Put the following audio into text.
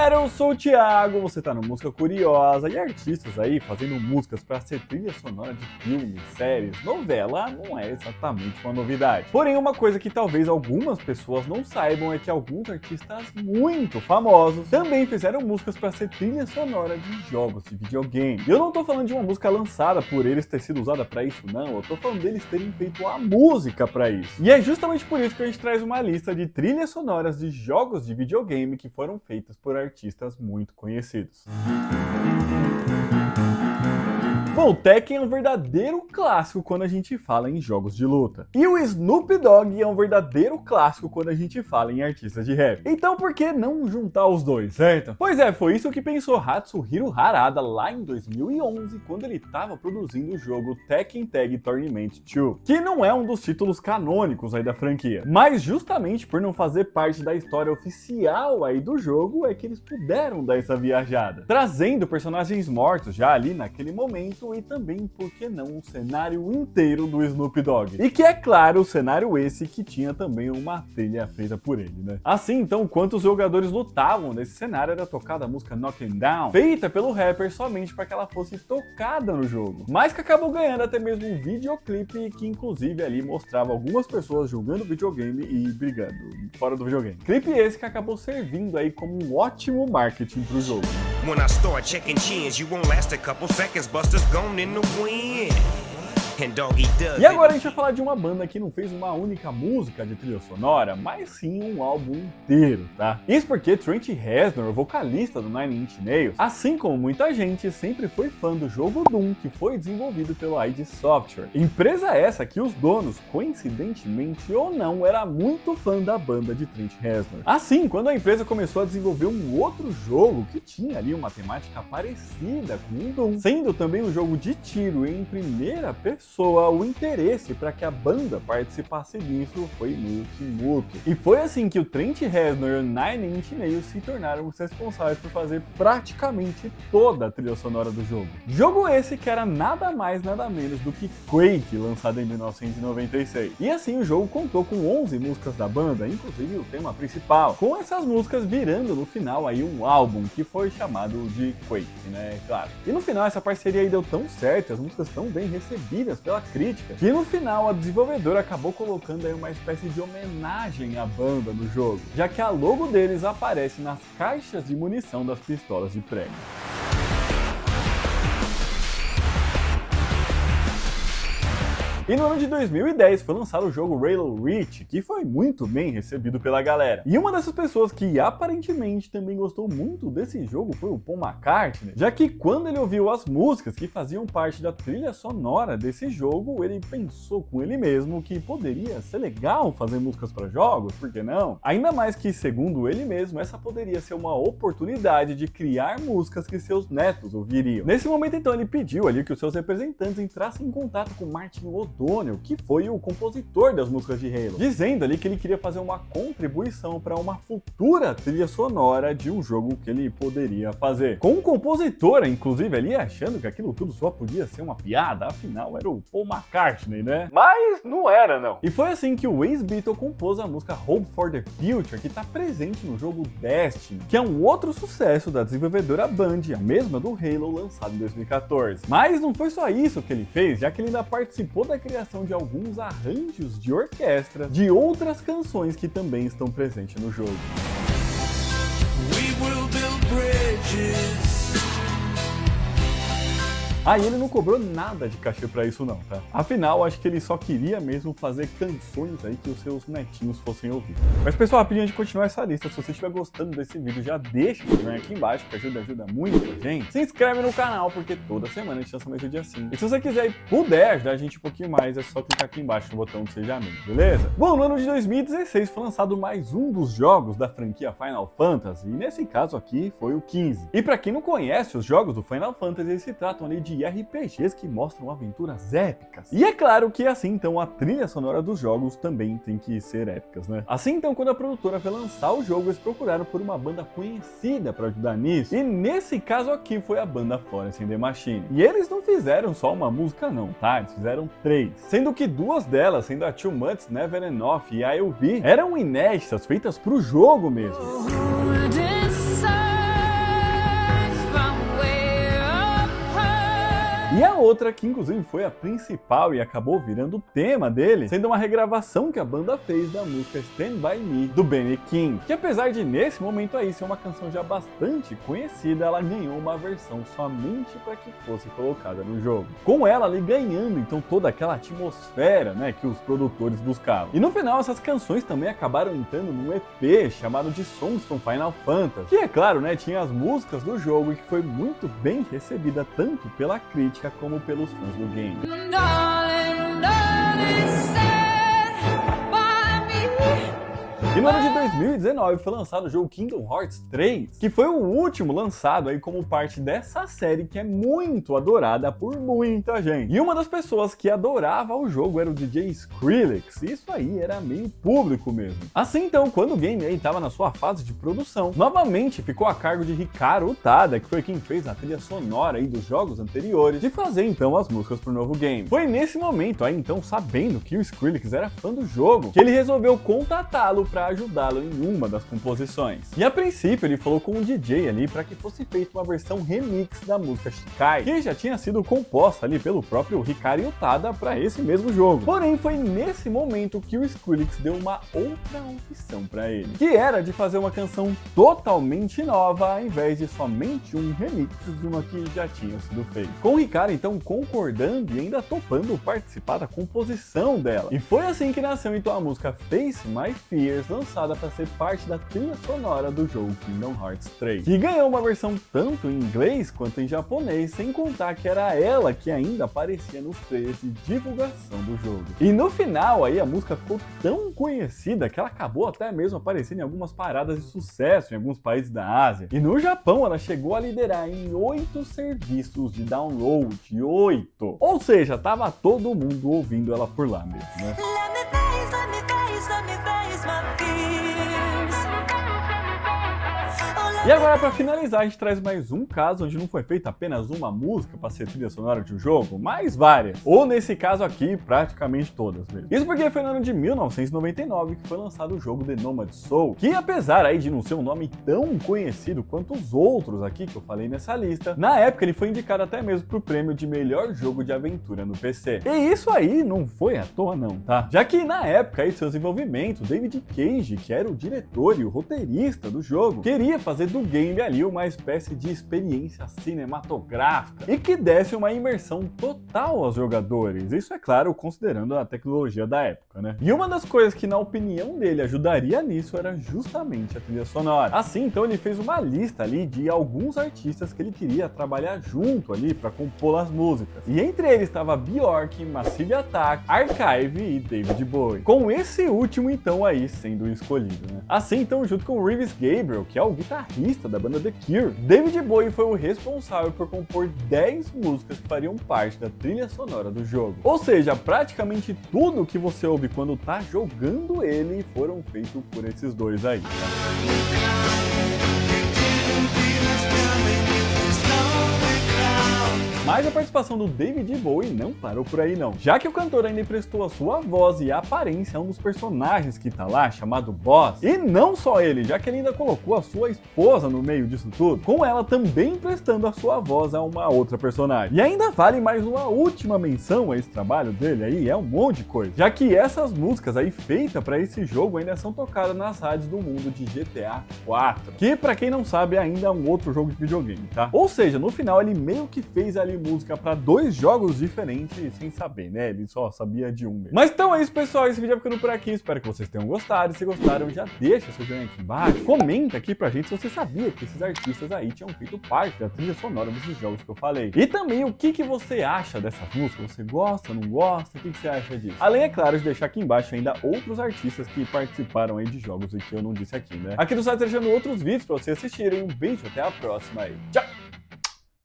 galera, eu sou o Thiago, você tá no Música Curiosa e artistas aí fazendo músicas pra ser trilha sonora de filmes, séries, novela não é exatamente uma novidade. Porém, uma coisa que talvez algumas pessoas não saibam é que alguns artistas muito famosos também fizeram músicas pra ser trilha sonora de jogos de videogame. E eu não tô falando de uma música lançada por eles ter sido usada pra isso, não, eu tô falando deles terem feito a música pra isso. E é justamente por isso que a gente traz uma lista de trilhas sonoras de jogos de videogame que foram feitas por artistas muito conhecidos. Bom, o Tekken é um verdadeiro clássico quando a gente fala em jogos de luta. E o Snoop Dogg é um verdadeiro clássico quando a gente fala em artistas de rap. Então por que não juntar os dois, certo? Pois é, foi isso que pensou Hatsuhiro Harada lá em 2011, quando ele estava produzindo o jogo Tekken Tag Tournament 2, que não é um dos títulos canônicos aí da franquia. Mas justamente por não fazer parte da história oficial aí do jogo, é que eles puderam dar essa viajada, trazendo personagens mortos já ali naquele momento, e também, por que não, um cenário inteiro do Snoop Dogg. E que é claro, o cenário esse que tinha também uma trilha feita por ele, né? Assim, então, enquanto os jogadores lutavam nesse cenário, era tocada a música Knockin' Down, feita pelo rapper somente para que ela fosse tocada no jogo. Mas que acabou ganhando até mesmo um videoclipe que, inclusive, ali mostrava algumas pessoas jogando videogame e brigando fora do videogame. Clipe esse que acabou servindo aí como um ótimo marketing pro jogo. When I start checking chins, you won't last a couple seconds, Buster's gone in the wind. E agora a gente vai falar de uma banda que não fez uma única música de trilha sonora, mas sim um álbum inteiro, tá? Isso porque Trent Reznor, vocalista do Nine Inch Nails, assim como muita gente, sempre foi fã do jogo Doom, que foi desenvolvido pela id Software. Empresa essa que os donos, coincidentemente ou não, era muito fã da banda de Trent Reznor. Assim, quando a empresa começou a desenvolver um outro jogo que tinha ali uma temática parecida com o Doom, sendo também um jogo de tiro em primeira pessoa, o interesse para que a banda participasse disso foi meio que mútuo. E foi assim que o Trent Reznor e o Nine Inch Nails se tornaram os responsáveis por fazer praticamente toda a trilha sonora do jogo. Jogo esse que era nada mais nada menos do que Quake, lançado em 1996. E assim o jogo contou com 11 músicas da banda, inclusive o tema principal, com essas músicas virando no final aí um álbum que foi chamado de Quake, né, claro. E no final essa parceria aí deu tão certo, as músicas tão bem recebidas pela crítica, que no final a desenvolvedora acabou colocando aí uma espécie de homenagem à banda no jogo, já que a logo deles aparece nas caixas de munição das pistolas de prego. E no ano de 2010 foi lançado o jogo Halo Reach, que foi muito bem recebido pela galera. E uma dessas pessoas que aparentemente também gostou muito desse jogo foi o Paul McCartney, já que quando ele ouviu as músicas que faziam parte da trilha sonora desse jogo, ele pensou com ele mesmo que poderia ser legal fazer músicas para jogos, por que não? Ainda mais que, segundo ele mesmo, essa poderia ser uma oportunidade de criar músicas que seus netos ouviriam. Nesse momento, então, ele pediu ali que os seus representantes entrassem em contato com Martin O'Donnell, que foi o compositor das músicas de Halo, dizendo ali que ele queria fazer uma contribuição para uma futura trilha sonora de um jogo que ele poderia fazer. Com o compositor, inclusive, ali achando que aquilo tudo só podia ser uma piada, afinal era o Paul McCartney, né? Mas não era, não. E foi assim que o ex-Beatle compôs a música Hope for the Future, que está presente no jogo Destiny, que é um outro sucesso da desenvolvedora Band, a mesma do Halo, lançado em 2014. Mas não foi só isso que ele fez, já que ele ainda participou da criação de alguns arranjos de orquestra de outras canções que também estão presentes no jogo. We will build bridges. Aí ele não cobrou nada de cachê pra isso não, tá? Afinal, acho que ele só queria mesmo fazer canções aí que os seus netinhos fossem ouvir. Mas pessoal, rapidinho de continuar essa lista, se você estiver gostando desse vídeo, já deixa o joinha aqui embaixo, que ajuda muito a gente. Se inscreve no canal, porque toda semana a gente lança mais vídeo assim. E se você quiser e puder ajudar a gente um pouquinho mais, é só clicar aqui embaixo no botão de Seja Membro, beleza? Bom, no ano de 2016 foi lançado mais um dos jogos da franquia Final Fantasy, e nesse caso aqui foi o 15. E pra quem não conhece os jogos do Final Fantasy, eles se tratam ali de RPGs que mostram aventuras épicas. E é claro que assim então a trilha sonora dos jogos também tem que ser épicas, né? Assim então, quando a produtora foi lançar o jogo, eles procuraram por uma banda conhecida para ajudar nisso, e nesse caso aqui foi a banda Florence and the Machine. E eles não fizeram só uma música não, tá? Eles fizeram 3, sendo que 2 delas, sendo a Two Months Never Enough e I'll Be, eram inéditas, feitas pro jogo mesmo. E a outra, que inclusive foi a principal e acabou virando o tema dele, sendo uma regravação que a banda fez da música Stand By Me, do Benny King, que apesar de nesse momento aí ser uma canção já bastante conhecida, ela ganhou uma versão somente para que fosse colocada no jogo. Com ela ali ganhando então toda aquela atmosfera, né, que os produtores buscavam. E no final essas canções também acabaram entrando num EP chamado de Songs from Final Fantasy, que é claro, né, tinha as músicas do jogo e que foi muito bem recebida tanto pela crítica como pelos fãs do game. E no ano de 2019 foi lançado o jogo Kingdom Hearts 3, que foi o último lançado aí como parte dessa série que é muito adorada por muita gente. E uma das pessoas que adorava o jogo era o DJ Skrillex, e isso aí era meio público mesmo. Assim então, quando o game aí estava na sua fase de produção, novamente ficou a cargo de Hikaru Utada, que foi quem fez a trilha sonora aí dos jogos anteriores, de fazer então as músicas pro novo game. Foi nesse momento aí então, sabendo que o Skrillex era fã do jogo, que ele resolveu contatá-lo para ajudá-lo em uma das composições. E a princípio ele falou com o DJ ali para que fosse feita uma versão remix da música Shikai, que já tinha sido composta ali pelo próprio Hikaru Utada para esse mesmo jogo. Porém foi nesse momento que o Skrillex deu uma outra opção para ele, que era de fazer uma canção totalmente nova ao invés de somente um remix de uma que já tinha sido feita. Com o Hikaru então concordando e ainda topando participar da composição dela. E foi assim que nasceu então a música Face My Fears, lançada para ser parte da trilha sonora do jogo Kingdom Hearts 3, que ganhou uma versão tanto em inglês quanto em japonês, sem contar que era ela que ainda aparecia nos trailers de divulgação do jogo. E no final aí a música ficou tão conhecida que ela acabou até mesmo aparecendo em algumas paradas de sucesso em alguns países da Ásia. E no Japão ela chegou a liderar em 8 serviços de download, 8! Ou seja, tava todo mundo ouvindo ela por lá mesmo, né? E agora, para finalizar, a gente traz mais um caso onde não foi feita apenas uma música para ser trilha sonora de um jogo, mas várias. Ou nesse caso aqui, praticamente todas mesmo. Isso porque foi no ano de 1999 que foi lançado o jogo The Nomad Soul, que apesar aí de não ser um nome tão conhecido quanto os outros aqui que eu falei nessa lista, na época ele foi indicado até mesmo pro prêmio de melhor jogo de aventura no PC. E isso aí não foi à toa não, tá? Já que na época aí de seu desenvolvimento, David Cage, que era o diretor e o roteirista do jogo, queria fazer do game ali uma espécie de experiência cinematográfica e que desse uma imersão total aos jogadores. Isso é claro, considerando a tecnologia da época, né? E uma das coisas que na opinião dele ajudaria nisso era justamente a trilha sonora. Assim, então ele fez uma lista ali de alguns artistas que ele queria trabalhar junto ali para compor as músicas. E entre eles estava Bjork, Massive Attack, Archive e David Bowie. Com esse último então aí sendo escolhido, né? Assim, então, junto com o Reeves Gabriel, que é o guitarrista da banda The Cure, David Bowie foi o responsável por compor 10 músicas que fariam parte da trilha sonora do jogo. Ou seja, praticamente tudo que você ouve quando tá jogando ele foram feitos por esses dois aí, tá? Mas a participação do David Bowie não parou por aí não, já que o cantor ainda emprestou a sua voz e a aparência a um dos personagens que tá lá, chamado Boss. E não só ele, já que ele ainda colocou a sua esposa no meio disso tudo, com ela também emprestando a sua voz a uma outra personagem. E ainda vale mais uma última menção a esse trabalho dele aí, é um monte de coisa, já que essas músicas aí feitas para esse jogo ainda são tocadas nas rádios do mundo de GTA 4, que pra quem não sabe ainda é um outro jogo de videogame, tá? Ou seja, no final ele meio que fez ali música para 2 jogos diferentes sem saber, né? Ele só sabia de um mesmo. Mas então é isso, pessoal. Esse vídeo vai ficando por aqui. Espero que vocês tenham gostado. E se gostaram, já deixa seu joinha aqui embaixo. Comenta aqui pra gente se você sabia que esses artistas aí tinham feito parte da trilha sonora desses jogos que eu falei. E também o que você acha dessas músicas? Você gosta, não gosta? O que você acha disso? Além, é claro, de deixar aqui embaixo ainda outros artistas que participaram aí de jogos e que eu não disse aqui, né? Aqui do site deixando outros vídeos pra vocês assistirem. Um beijo, até a próxima aí. Tchau!